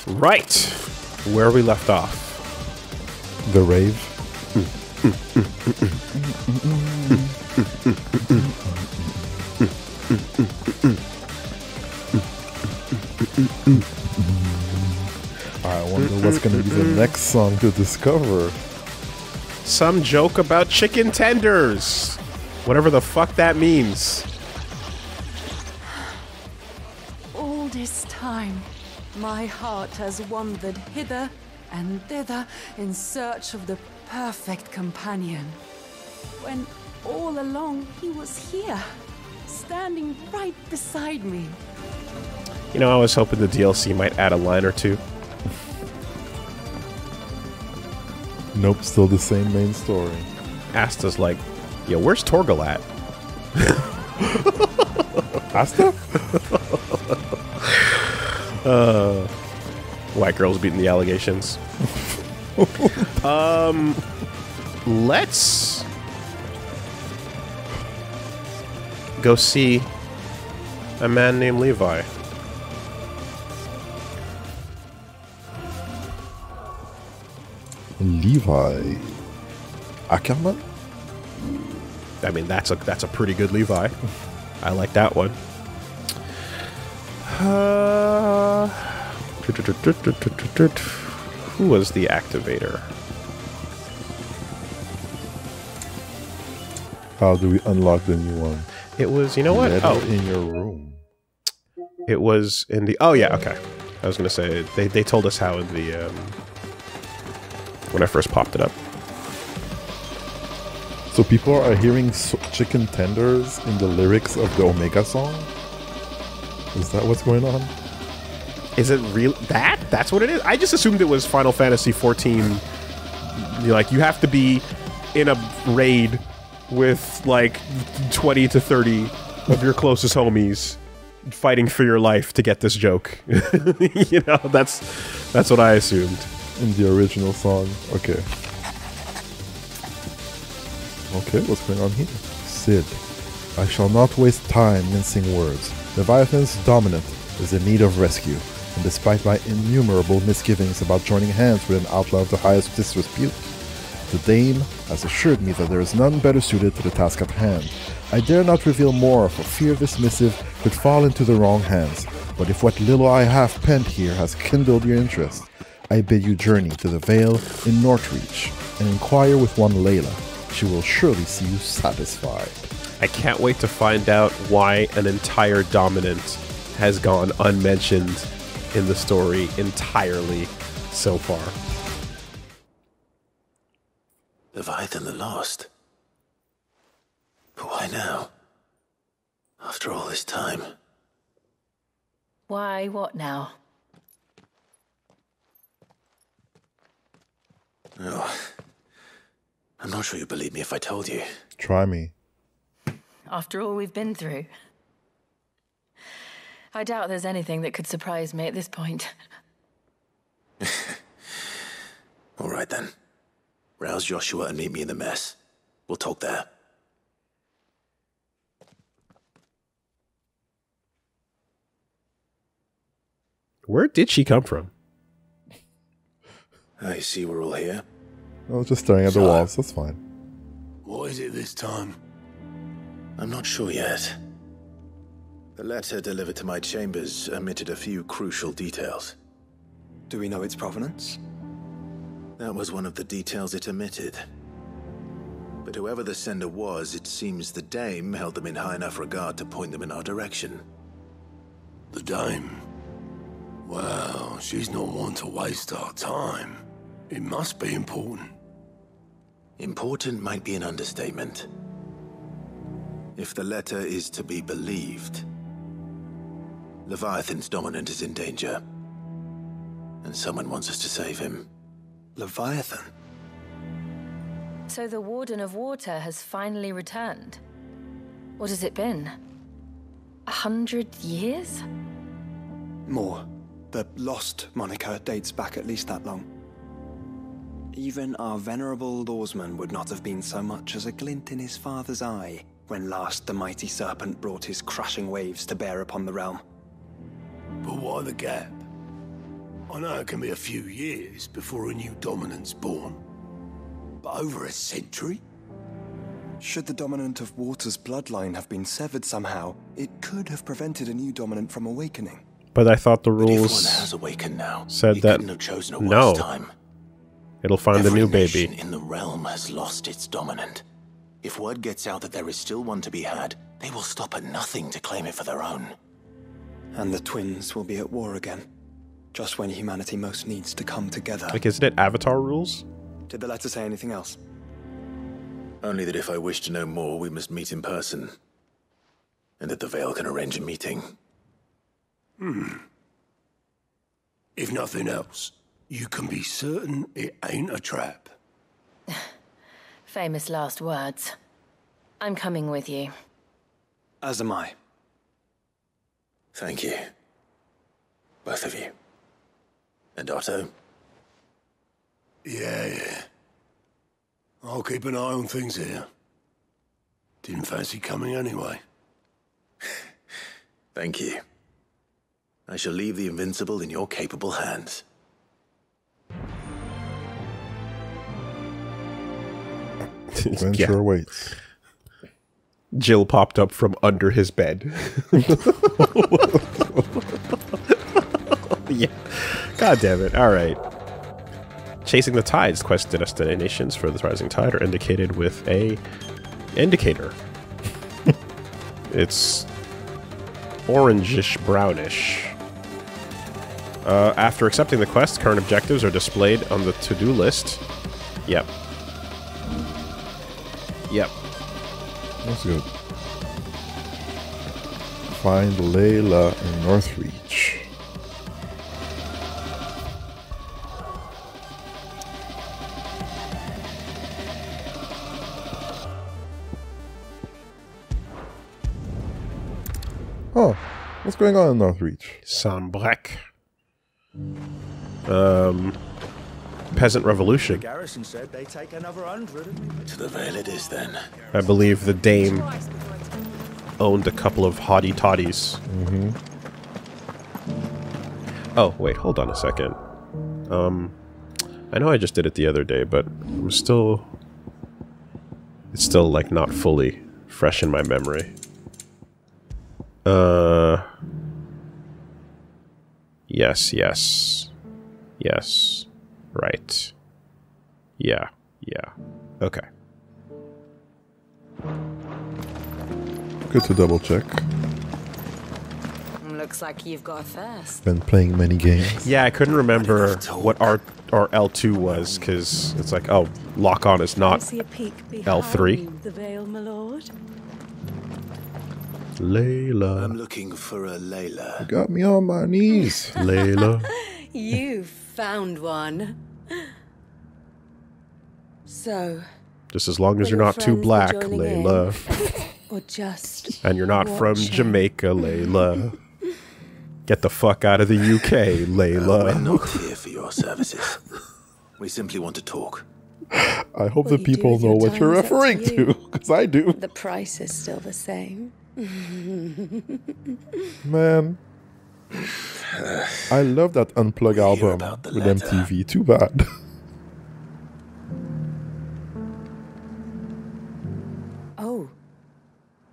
Right, where we left off. The rave. I wonder what's going to be the next song to discover. Some joke about chicken tenders. Whatever the fuck that means. All this time, my heart has wandered hither and thither in search of the perfect companion. When all along he was here, standing right beside me. You know, I was hoping the DLC might add a line or two. Nope, still the same main story. Asta's like, yo, where's Torgal at? Asta? White girls beating the allegations. Let's go see a man named Levi. Levi Ackerman? I mean, that's a pretty good Levi. I like that one. Who was the activator? How do we unlock the new one? It was, you know what? Oh, in your room. It was in the. Oh yeah, okay. I was gonna say they told us how in the when I first popped it up. So people are hearing chicken tenders in the lyrics of the Omega song? Is that what's going on? Is it real? That's what it is? I just assumed it was Final Fantasy 14. Like, you have to be in a raid with, like, 20 to 30 of your closest homies fighting for your life to get this joke. You know, that's what I assumed. In the original song. Okay. Okay, what's going on here? Sid. I shall not waste time mincing words. Leviathan's dominant is in need of rescue, and despite my innumerable misgivings about joining hands with an outlaw of the highest disrepute, the dame has assured me that there is none better suited to the task at hand. I dare not reveal more, for fear this missive could fall into the wrong hands, but if what little I have penned here has kindled your interest, I bid you journey to the Vale in Northreach, and inquire with one Layla. She will surely see you satisfied. I can't wait to find out why an entire dominant has gone unmentioned in the story entirely so far. Leviathan the Lost? But why now? After all this time? Why, what now? Oh, I'm not sure you'd believe me if I told you. Try me. After all we've been through. I doubt there's anything that could surprise me at this point. All right then. Rouse Joshua and meet me in the mess. We'll talk there. Where did she come from? I see we're all here. I was just staring at the walls, that's fine. What is it this time? I'm not sure yet. The letter delivered to my chambers omitted a few crucial details. Do we know its provenance? That was one of the details it omitted. But whoever the sender was, it seems the dame held them in high enough regard to point them in our direction. The dame? Well, she's not one to waste our time. It must be important. Important might be an understatement. If the letter is to be believed, Leviathan's dominant is in danger. And someone wants us to save him. Leviathan? So the Warden of Water has finally returned. What has it been? 100 years? More. The Lost moniker dates back at least that long. Even our venerable lawsman would not have been so much as a glint in his father's eye when last the mighty serpent brought his crushing waves to bear upon the realm. But why the gap? I know it can be a few years before a new dominant's born. But over a century? Should the dominant of Water's bloodline have been severed somehow, it could have prevented a new dominant from awakening. But I thought the But if one rules has awakened now, said he that couldn't have chosen a no. worse time. It'll find Every a new nation baby. in the realm has lost its dominant. If word gets out that there is still one to be had, they will stop at nothing to claim it for their own. And the twins will be at war again, just when humanity most needs to come together. Like, isn't it Avatar rules? Did the letter say anything else? Only that if I wish to know more, we must meet in person. And that the Veil can arrange a meeting. If nothing else, you can be certain it ain't a trap. Famous last words. I'm coming with you. As am I. Thank you. Both of you. And Otto? Yeah. I'll keep an eye on things here. Didn't fancy coming anyway. Thank you. I shall leave the Invincible in your capable hands. Adventure awaits. Jill popped up from under his bed. Yeah. God damn it. All right. Chasing the Tides quest destinations for the rising tide are indicated with a indicator. It's orangish brownish. After accepting the quest, current objectives are displayed on the to-do list. Yep. Yep. That's good. Find Layla in Northreach. Oh, what's going on in Northreach? Sambrec. Peasant Revolution. Garrison said they take another 100. To the Veil it is, then. I believe the dame owned a couple of hottie toddies. Mm-hmm. Oh, wait, hold on a second. I know I just did it the other day, but it's still like not fully fresh in my memory. Yes. Right. Yeah. Okay. Good to double check. Looks like you've got a first. Been playing many games. Yeah, I couldn't remember what R or L2 was, because it's like, oh, lock on is not See a peek L3. the veil, my lord. Layla. I'm looking for a Layla. Got me on my knees. Layla. You found one. So, Just as long as you're Were your not too friends black, joining Layla. or just And you're not from watching? Jamaica, Layla. Get the fuck out of the UK, We're Layla. not here for your services. We simply want to talk. I hope What the you do people with know your what you're time's up to referring you. to, because I do. The price is still the same. Man. I love that Unplug hear album about the with letter. MTV. Too bad.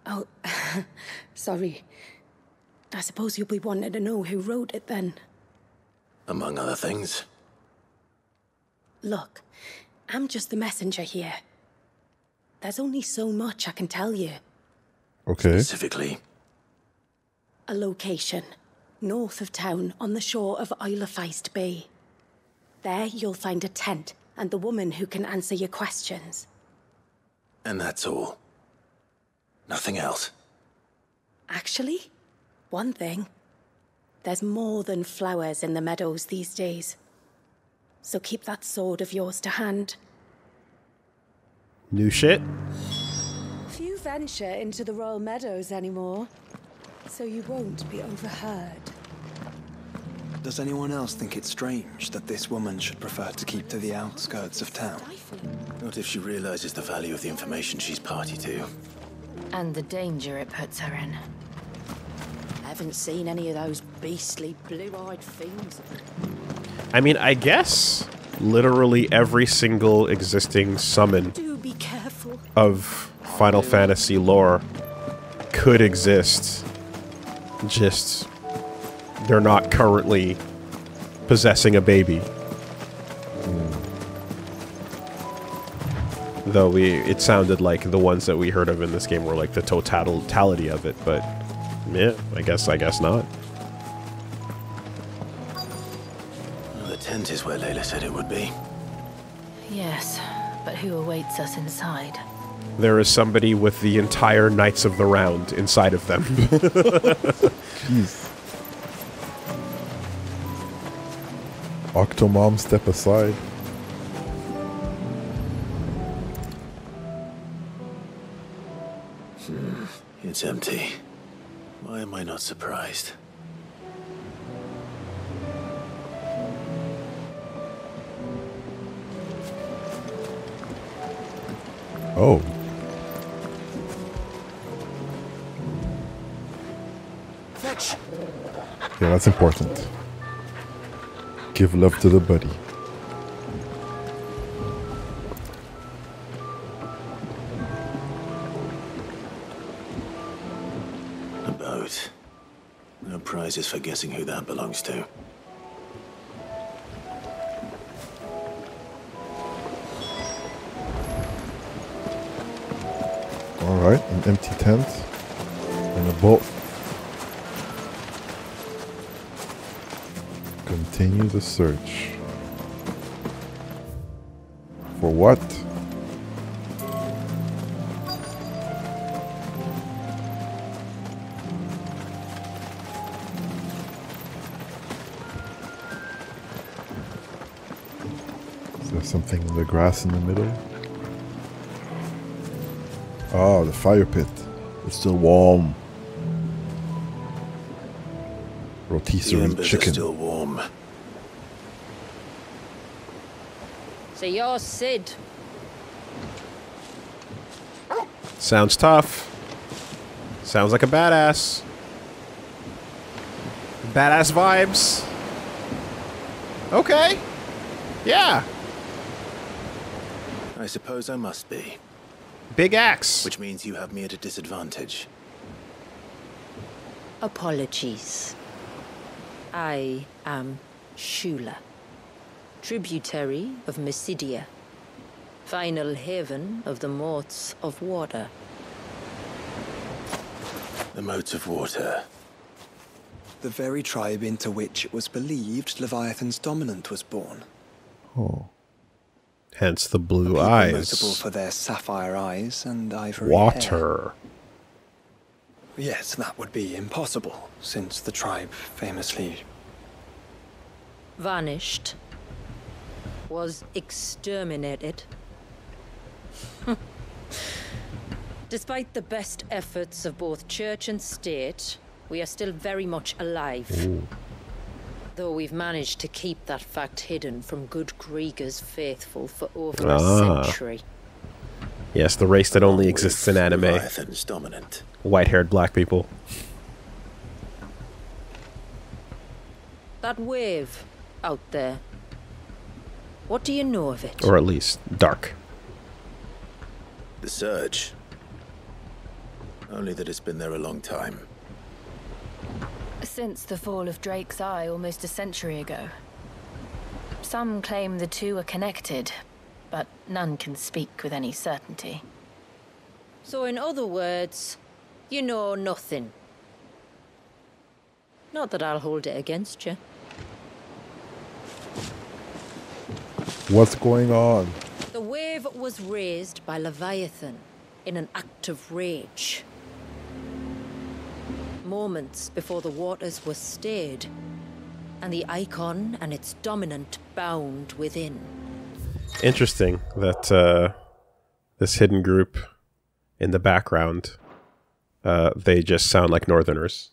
Oh, sorry. I suppose you'll be wanting to know who wrote it then. Among other things. Look, I'm just the messenger here. There's only so much I can tell you. Okay. Specifically, A location, north of town, on the shore of Isle of Feist Bay. There you'll find a tent and the woman who can answer your questions. and that's all. Nothing else. Actually, one thing. There's more than flowers in the meadows these days. So keep that sword of yours to hand. New shit? Few venture into the Royal Meadows anymore, so you won't be overheard. Does anyone else think it strange that this woman should prefer to keep to the outskirts of town? Not if she realizes the value of the information she's party to. And the danger it puts her in. Haven't seen any of those beastly blue-eyed fiends. I mean, I guess literally every single existing summon Do be careful. of Final Fantasy lore could exist. Just they're not currently possessing a baby. Though it sounded like the ones that we heard of in this game were like the totality of it, but yeah, I guess not. Well, the tent is where Layla said it would be. Yes, but who awaits us inside? There is somebody with the entire Knights of the Round inside of them. Jeez. Octomom, step aside. It's empty. Why am I not surprised? Oh. Fetch! Yeah, that's important. Give love to the buddy. A boat. No prizes for guessing who that belongs to. Alright, an empty tent and a boat. Continue the search. For what? Is there something in the grass in the middle? Oh, the fire pit. It's still warm. The Rotisserie embers are chicken. still warm. So you're Sid. Sounds tough. Sounds like a badass. Badass vibes. Okay. Yeah. I suppose I must be. Big axe. Which means you have me at a disadvantage. Apologies. I am Shula, tributary of Mysidia, final haven of the Moats of Water. The Moats of Water. The very tribe into which it was believed Leviathan's dominant was born. Oh. Hence the blue People eyes. notable for their sapphire eyes and ivory hair. Water. Yes, that would be impossible, since the tribe famously... Vanished. Was exterminated. Despite the best efforts of both church and state, we are still very much alive. Ooh. Though we've managed to keep that fact hidden from good Krieger's faithful for over a century. Yes, the race that only exists in anime. Leviathan's dominant. White-haired black people. That wave out there. What do you know of it? Or at least dark. The Surge. Only that it's been there a long time. Since the fall of Drake's Eye almost a century ago. Some claim the two are connected, but none can speak with any certainty. So in other words, you know nothing. Not that I'll hold it against you. What's going on? The wave was raised by Leviathan in an act of rage. Moments before the waters were stayed, and the icon and its dominant bound within. Interesting that this hidden group in the background, they just sound like Northerners.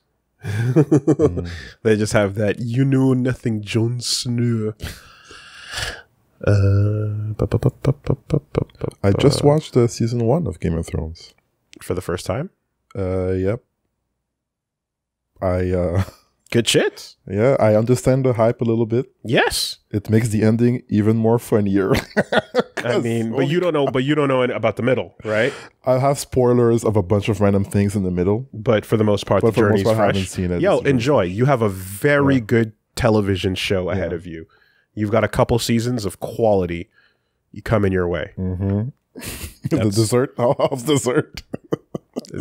They just have that you know nothing Jon Snow. I just watched season 1 of Game of Thrones. For the first time? Yep. Good shit. Yeah, I understand the hype a little bit. Yes. It makes the ending even more funnier. I mean, but you don't know about the middle, right? I'll have spoilers of a bunch of random things in the middle. But for the most part, the journey's fresh. I haven't seen it. Yo, enjoy. You have a very good television show ahead of you. You've got a couple seasons of quality coming your way. The dessert? How's dessert?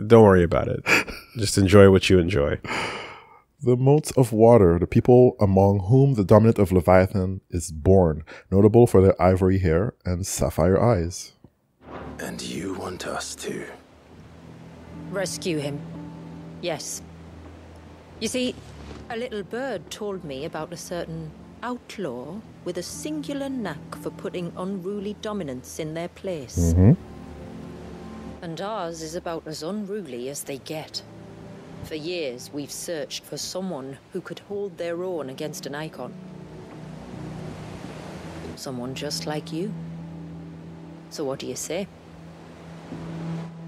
Don't worry about it. Just enjoy what you enjoy. The motes of water, the people among whom the dominant of Leviathan is born, notable for their ivory hair and sapphire eyes. And you want us to rescue him? Yes. You see, a little bird told me about a certain outlaw with a singular knack for putting unruly dominants in their place. And ours is about as unruly as they get. For years, we've searched for someone who could hold their own against an icon. Someone just like you. So what do you say?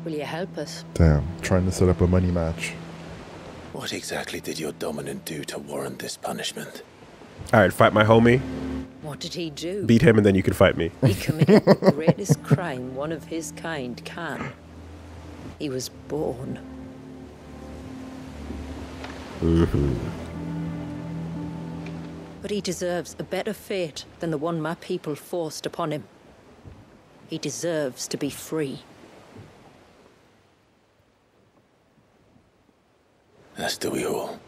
Will you help us? Damn, trying to set up a money match. What exactly did your dominant do to warrant this punishment? All right, fight my homie. What did he do? Beat him and then you can fight me. He committed the greatest crime one of his kind can. He was born. But he deserves a better fate than the one my people forced upon him. He deserves to be free. As do we all.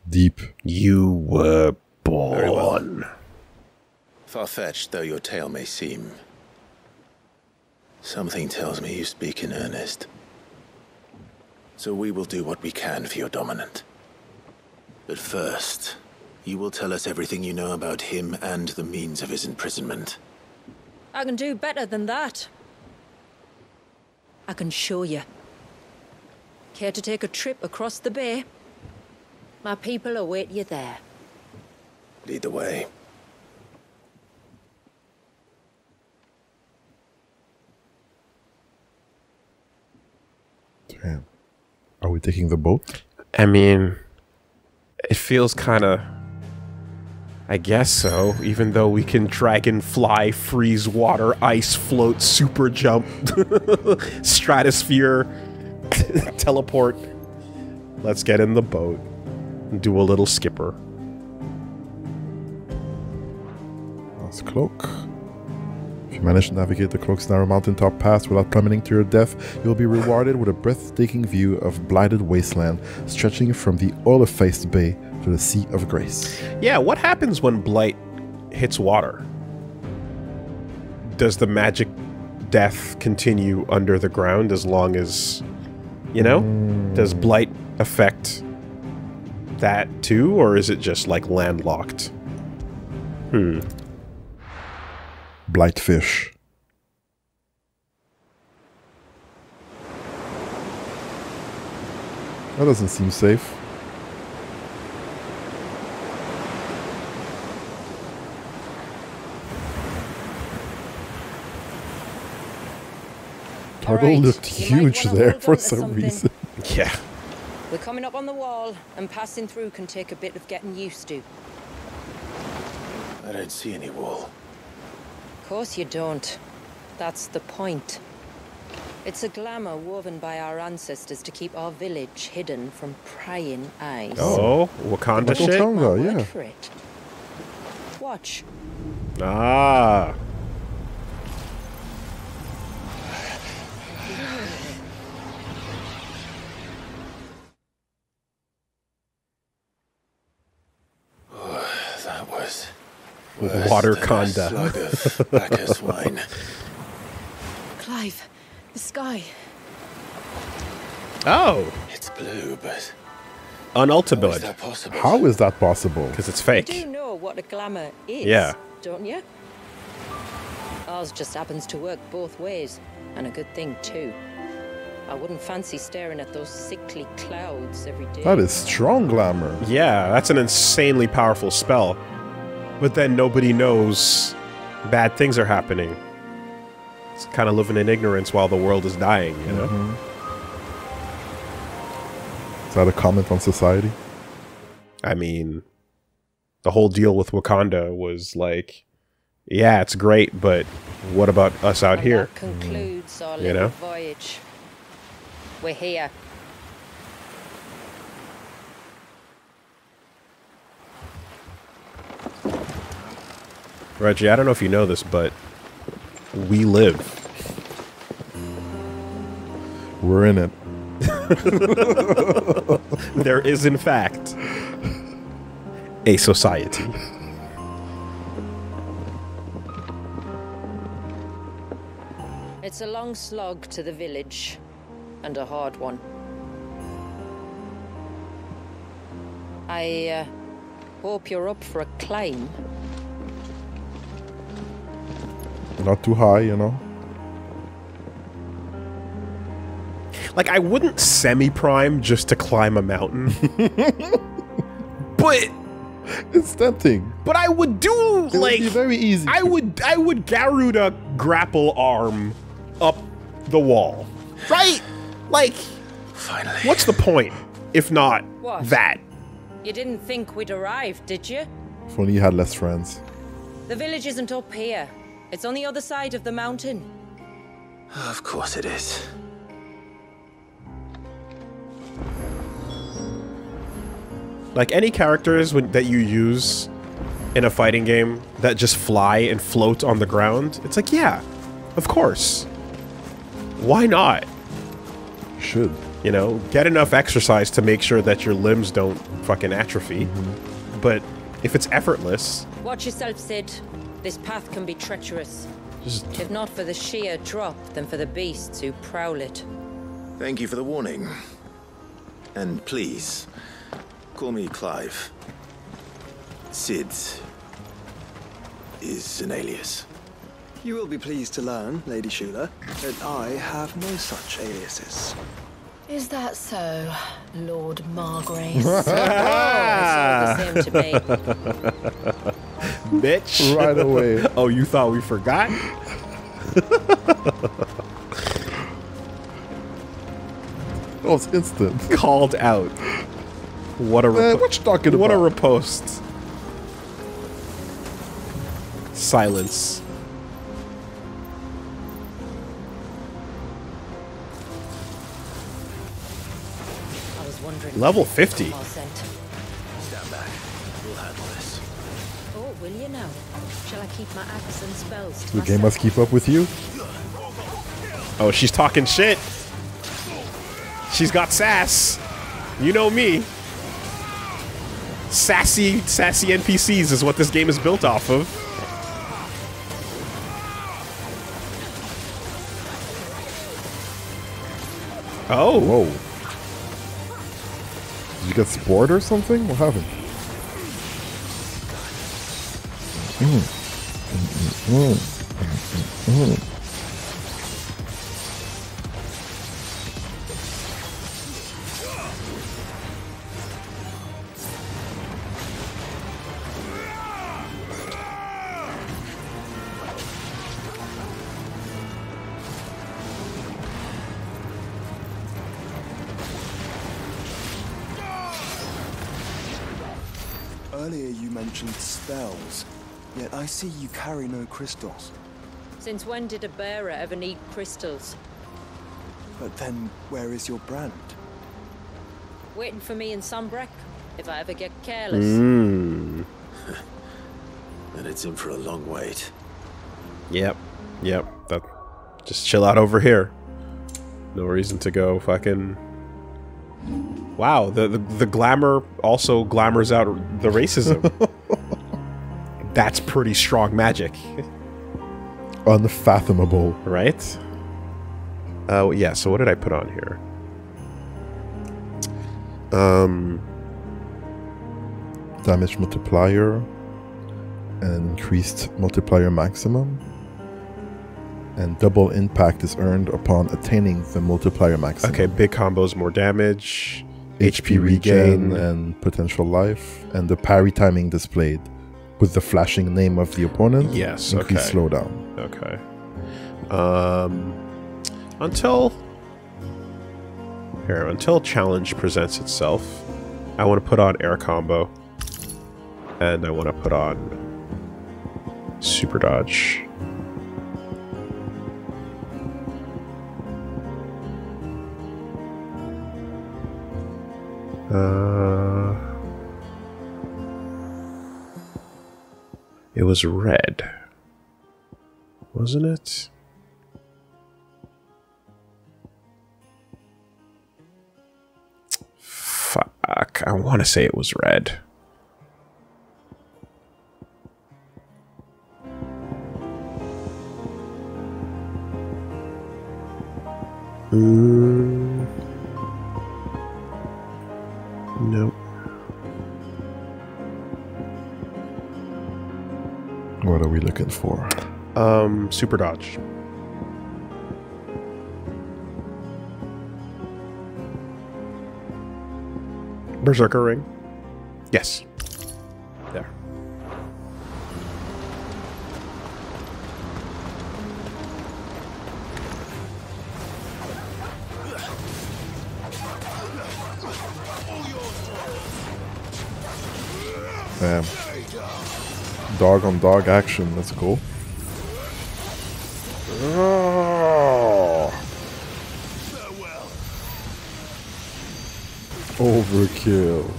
Deep. You were born. Very well. Far-fetched though your tale may seem, something tells me you speak in earnest. So we will do what we can for your dominant. But first, you will tell us everything you know about him and the means of his imprisonment. I can do better than that. I can show you. Care to take a trip across the bay? My people await you there. Lead the way. Damn. Are we taking the boat? I mean, it feels kind of... I guess so, even though we can dragonfly, freeze water, ice float, super jump, stratosphere, teleport. Let's get in the boat and do a little skipper. That's cloak. If you manage to navigate the cloak's narrow mountaintop pass without plummeting to your death, you'll be rewarded with a breathtaking view of blighted wasteland stretching from the olive-faced bay to the Sea of Grace. Yeah, what happens when blight hits water? Does the magic death continue under the ground as long as, you know? Does blight affect that too, or is it just like landlocked? Blightfish. That doesn't seem safe. Turtle Alright, looked huge there for some reason. Yeah. We're coming up on the wall, and passing through can take a bit of getting used to. I don't see any wall. Of course you don't. That's the point. It's a glamour woven by our ancestors to keep our village hidden from prying eyes. Oh, Wakanda Michael shit? Tonga, My word yeah. for it. Watch. Ah. That was Waterconda. slug of Bacchus wine. Clive, the sky. Oh. It's blue, but how An is ultimate. that possible? How is that possible? Because it's You fake. do know what a glamour is, Yeah. don't you? Ours just happens to work both ways, and a good thing too. I wouldn't fancy staring at those sickly clouds every day. That is strong glamour. Yeah, that's an insanely powerful spell. But then nobody knows bad things are happening. It's kind of living in ignorance while the world is dying, you know? Is that a comment on society? I mean, the whole deal with Wakanda was like, yeah, it's great, but what about us out here? That concludes our You little know? voyage. We're here. Reggie, I don't know if you know this, but we live. We're in it. There is, in fact, a society. It's a long slog to the village, and a hard one. I hope you're up for a climb. Not too high, you know? Like, I wouldn't semi-prime just to climb a mountain. But It's tempting. But I would do, It like... would be very easy. I would Garuda grapple arm up the wall. Right? Like... Finally. What's the point, if not What? that? You didn't think we'd arrived, did you? If only you had less friends. The village isn't up here. It's on the other side of the mountain. Of course it is. Like, any characters that you use in a fighting game that just fly and float on the ground, it's like, yeah, of course. Why not? Should. You know, get enough exercise to make sure that your limbs don't fucking atrophy. But if it's effortless... Watch yourself, Sid. This path can be treacherous. Just... If not for the sheer drop, then for the beasts who prowl it. Thank you for the warning. And please, call me Clive. Sid is an alias. You will be pleased to learn, Lady Shula, that I have no such aliases. Is that so, Lord Margrace? It's all the same to me. Bitch. Right away. Oh, you thought we forgot? Oh, it's instant. Called out. What a what you talking What a about? riposte. Silence. I was wondering. Level 50. Stand back. We'll handle this. Oh, will you now? Shall I keep my axe and spells to The game myself? must keep up with you. Oh, she's talking shit. She's got sass. You know me. Sassy NPCs is what this game is built off of. Oh. Whoa. Did you get spored or something? What happened? Earlier you mentioned spells, yet I see you carry no crystals. Since when did a bearer ever need crystals? But then, where is your brand? Waiting for me in Sunbreck, if I ever get careless. And it's in for a long wait. Yep. Just chill out over here. No reason to go fucking... Wow, the glamour also glamours out the racism. That's pretty strong magic. Unfathomable. Right? Yeah, so what did I put on here? Damage multiplier and increased multiplier maximum. and double impact is earned upon attaining the multiplier maximum. Okay, big combos, more damage, HP regen and potential life, and the parry timing displayed with the flashing name of the opponent. Yes, increase okay. slowdown. Okay. Until challenge presents itself, I want to put on air combo, and I want to put on super dodge. It was red, wasn't it? Fuck, I want to say it was red. Nope. What are we looking for? Super dodge. Berserker ring. Yes. There. Dog on dog action, let's go. Overkill.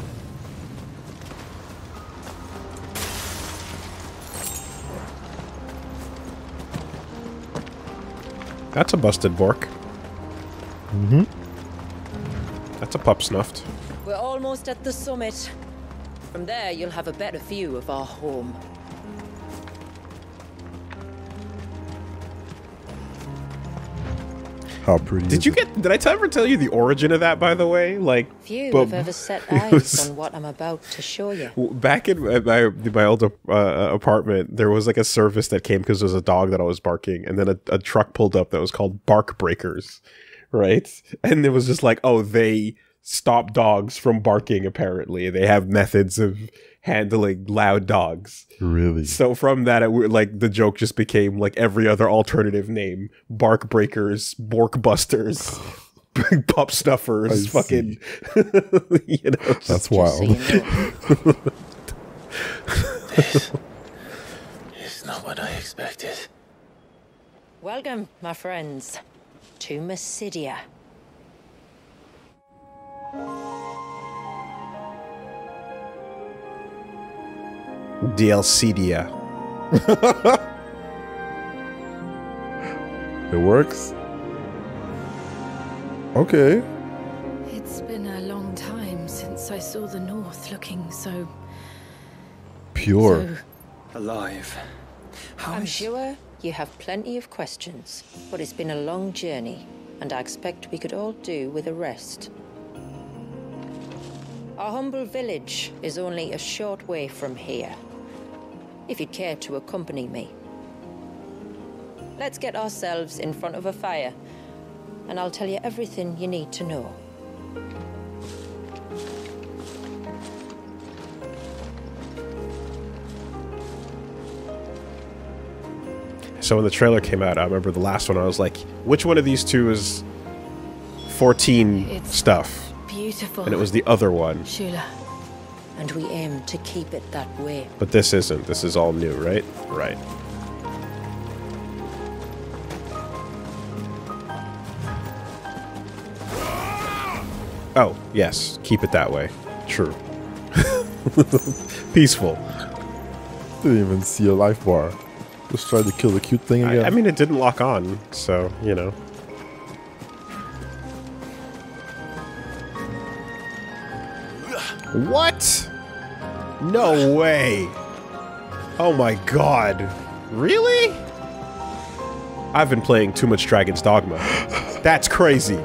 That's a busted Bork. Mm-hmm. That's a pup snuffed. We're almost at the summit. From there, you'll have a better view of our home. How pretty Did is you it? get? Did I ever tell you the origin of that? By the way, like Few but have ever set eyes was- on what I'm about to show you. back in my old apartment, there was like a service that came because there was a dog that I was barking, and then a truck pulled up that was called Bark Breakers, right? And it was just like, oh, they stop dogs from barking. Apparently, they have methods of handling loud dogs. Really? So from that, like the joke just became like every other alternative name: Bark Breakers, Bork Busters, Pup Snuffers, fucking. You know, That's wild. So you know. This is not what I expected. Welcome, my friends, to Mysidia. DLCdia. It works? Okay. It's been a long time since I saw the North looking so... Pure. Alive. How I'm is- sure you have plenty of questions, but it's been a long journey, and I expect we could all do with a rest. Our humble village is only a short way from here, if you'd care to accompany me. Let's get ourselves in front of a fire, and I'll tell you everything you need to know. So when the trailer came out, I remember the last one, I was like, which one of these two is 14 It's stuff? beautiful. And it was the other one. Shula. And we aim to keep it that way. But this isn't. This is all new, right? Right. Oh, yes. Keep it that way. True. Peaceful. Didn't even see a life bar. Just tried to kill the cute thing again. I mean, it didn't lock on, so, you know. What? No way. Oh my god. Really? I've been playing too much Dragon's Dogma. That's crazy.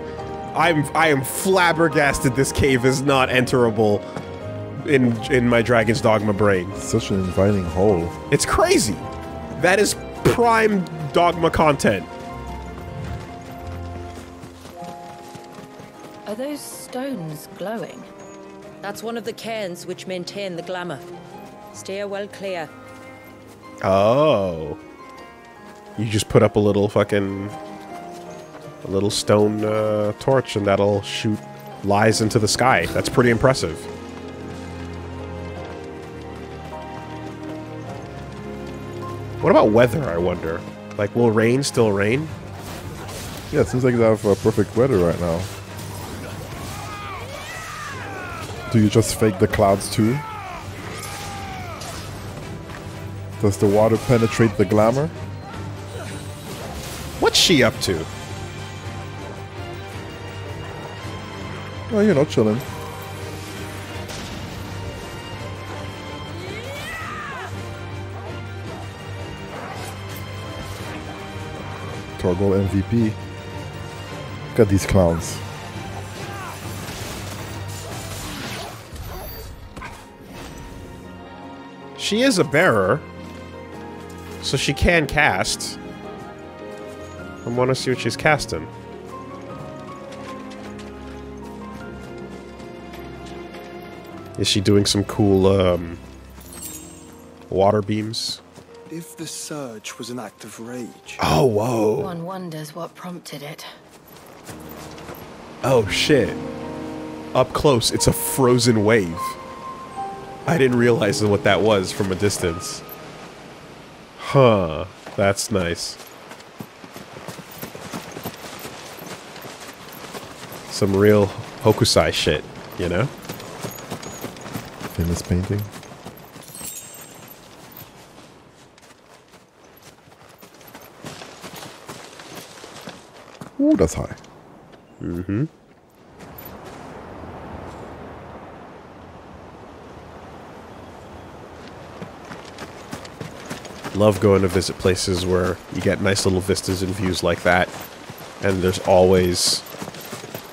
I am flabbergasted this cave is not enterable in my Dragon's Dogma brain. Such an inviting hole. It's crazy. That is prime Dogma content. Are those stones glowing? That's one of the cairns which maintain the glamour. Steer well clear. Oh. You just put up a little stone torch and that'll shoot lies into the sky. That's pretty impressive. What about weather, I wonder? Like, will rain still rain? Yeah, it seems like they have perfect weather right now. Do you just fake the clouds too? Does the water penetrate the glamour? What's she up to? Well, you know, chilling. Torgal MVP. Look at these clowns. She is a bearer, so she can cast. I want to see what she's casting. Is she doing some cool water beams? If the surge was an act of rage... Oh, whoa. One wonders what prompted it. Oh, shit. Up close, it's a frozen wave. I didn't realize what that was from a distance. Huh. That's nice. Some real Hokusai shit, you know? Famous painting. Ooh, that's high. Mm-hmm. Love going to visit places where you get nice little vistas and views like that. And there's always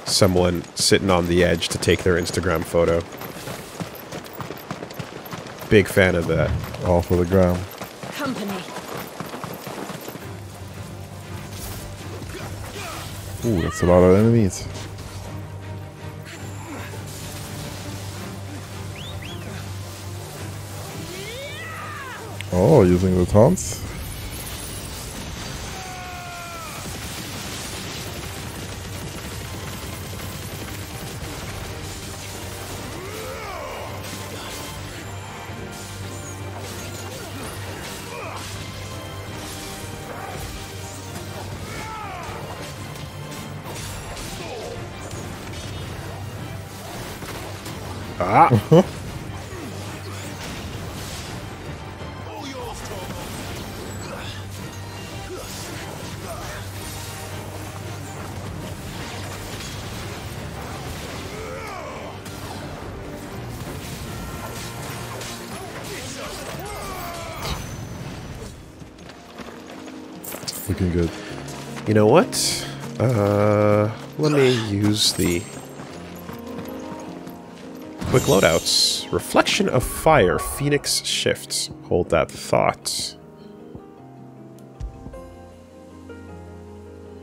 someone sitting on the edge to take their Instagram photo. Big fan of that. All for the gram. Company. Ooh, that's a lot of enemies. Oh, using the taunts. Ah! Looking good. You know what? Let me use the quick loadouts. Reflection of Fire, Phoenix Shifts. Hold that thought.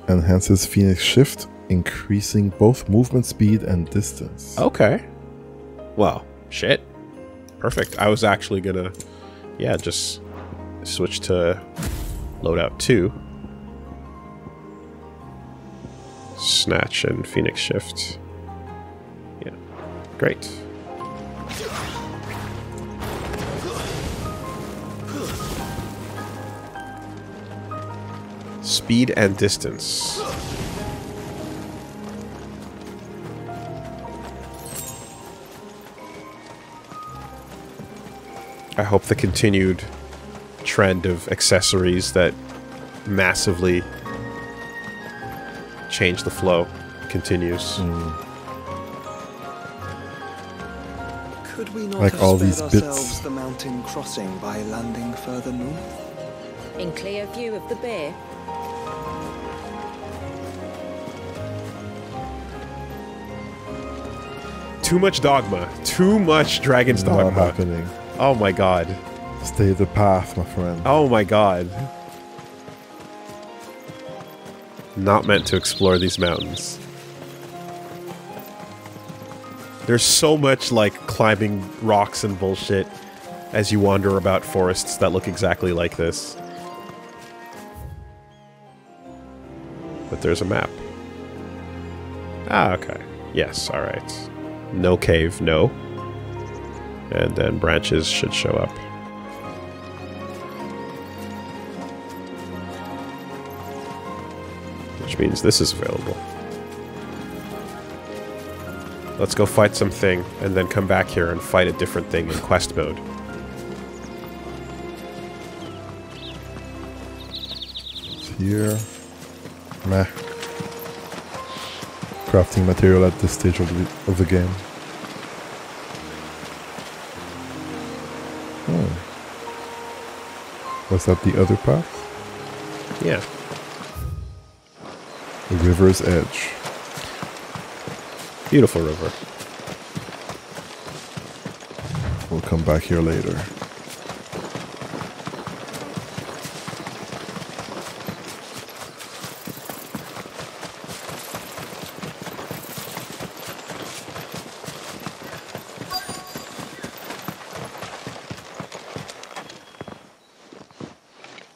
Enhances Phoenix Shift, increasing both movement speed and distance. Okay. Well, shit. Perfect. I was actually gonna, yeah, just switch to loadout 2. Snatch and Phoenix Shift. Yeah. Great. Speed and distance. I hope the continued trend of accessories that massively change the flow continues. Could we not Like have all spared these ourselves bits. the mountain crossing by landing further north? In clear view of the bay. Too much dogma. Too much Dragon's Not Dogma. happening. Oh my god. Stay the path, my friend. Oh my god. Not meant to explore these mountains. There's so much, like, climbing rocks and bullshit as you wander about forests that look exactly like this. But there's a map. Ah, okay. Yes, alright. No cave, no. And then branches should show up. Which means this is available. Let's go fight something, and then come back here and fight a different thing in quest mode. It's here. Meh. Crafting material at this stage of the game. Was that the other path? Yeah. The river's edge. Beautiful river. We'll come back here later.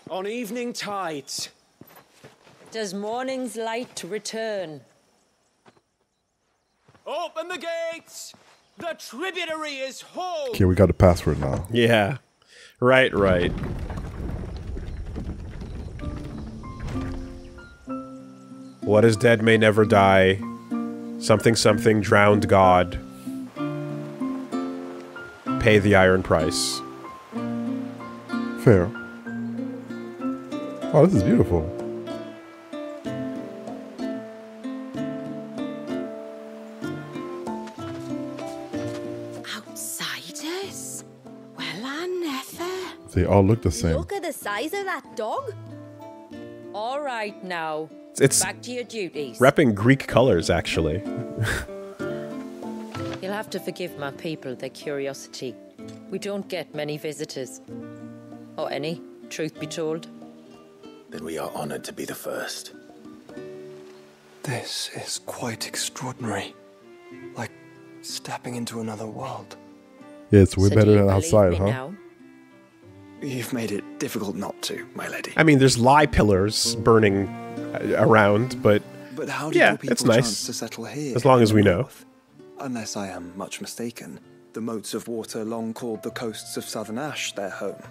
On evening tides. Does morning's light return? Open the gates! The tributary is home! Okay, we got a password now. Yeah. Right, right. What is dead may never die. Something something drowned God. Pay the iron price. Fair. Oh, this is beautiful. Outsiders? Well, I never. They all look the same. Look at the size of that dog. All right now. It's back to your duties. repping Greek colors, actually. You'll have to forgive my people their curiosity. We don't get many visitors. Or any, truth be told. Then we are honored to be the first. This is quite extraordinary. Like stepping into another world. Yeah, it's way So better do you than believe outside, me huh? now? You've made it difficult not to, my lady. I mean, there's lie pillars burning around, but how did yeah, your people it's nice. chance to settle here? As long as in we the know. north? Unless I am much mistaken, the moats of water long called the coasts of Southern Ash their home.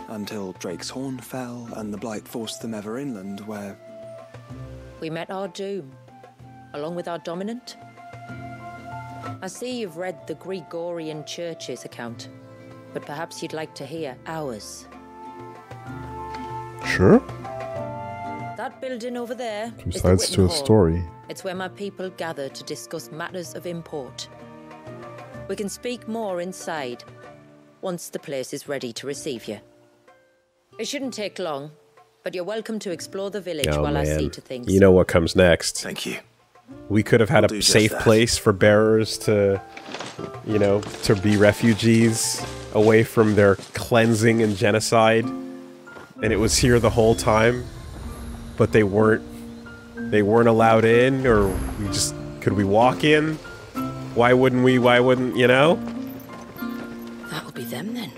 Until Drake's Horn fell and the Blight forced them ever inland, where... We met our doom, along with our dominant. I see you've read the Gregorian Church's account, but perhaps you'd like to hear ours. Sure. That building over there Two is sides the to a Witten Hall. story. It's where my people gather to discuss matters of import. We can speak more inside, once the place is ready to receive you. It shouldn't take long, but you're welcome to explore the village oh while man, I see to things. you know what comes next. Thank you. We could have had We'll a do just safe that. place for bearers to, you know, to be refugees away from their cleansing and genocide. And it was here the whole time, but they weren't allowed in, or could we walk in? Why wouldn't we? Why wouldn't, you know? That'll be them then.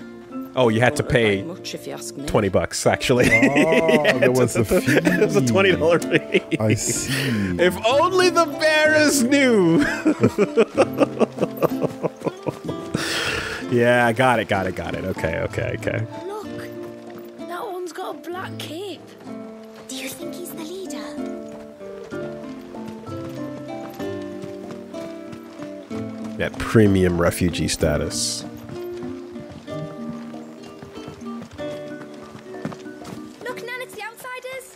Oh, you had to Won't look pay like much if you ask me. $20, actually. Oh, there was a fee. It was a $20 fee. I see. If only the bearers knew. Yeah, I got it. Okay. Look, that one's got a black cape. Do you think he's the leader? That premium refugee status. Look, Nan, it's the outsiders.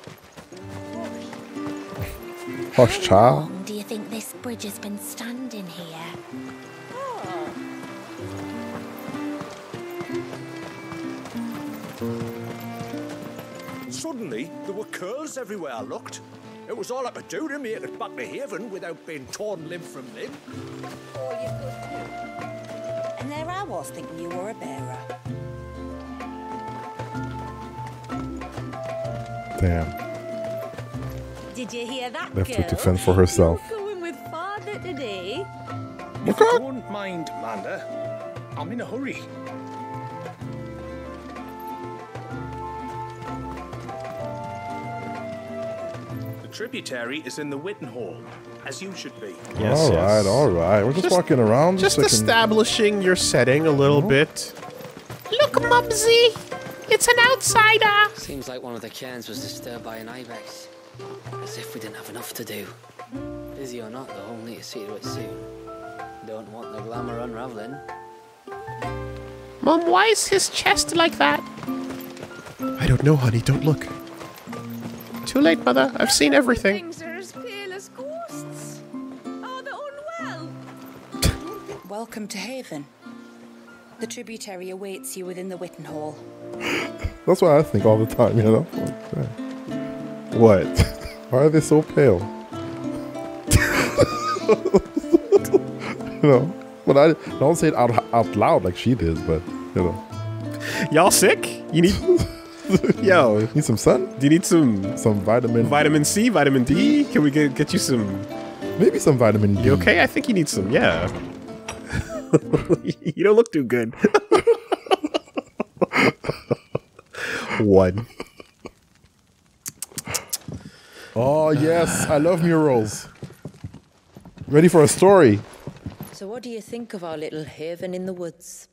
Hush, How child. long do you think this bridge has been standing here? Suddenly, there were curls everywhere I looked. It was all I could do to make it back to Haven without being torn limb from limb. All you could do. And there I was thinking you were a bearer. Damn. Did you hear that, Left her girl? to fend for herself. You're going with weather today? If you don't mind, Manda, I'm in a hurry. The tributary is in the Witten Hall, as you should be. Yes, all right. We're just walking around. Just establishing your setting a little bit. Look, Mumsy! It's an outsider! Seems like one of the cairns was disturbed by an ibex. As if we didn't have enough to do. Busy or not, though, we'll need to see to it soon. Don't want the glamour unraveling. Mum, why is his chest like that? I don't know, honey. Don't look. Too late, Mother. I've seen everything. Things are as pale as ghosts. Are they unwell? Welcome to Haven. The tributary awaits you within the Witten Hall. That's what I think all the time, you know? What? Why are they so pale? You know? But I don't say it out loud like she did, but, you know. Y'all sick? You need... Yo. Need some sun? Do you need some vitamin... Vitamin C, vitamin D? Can we get you some... Maybe some vitamin D. You okay? I think you need some, yeah. You don't look too good. One. Oh, yes. I love murals. Ready for a story. So what do you think of our little haven in the woods?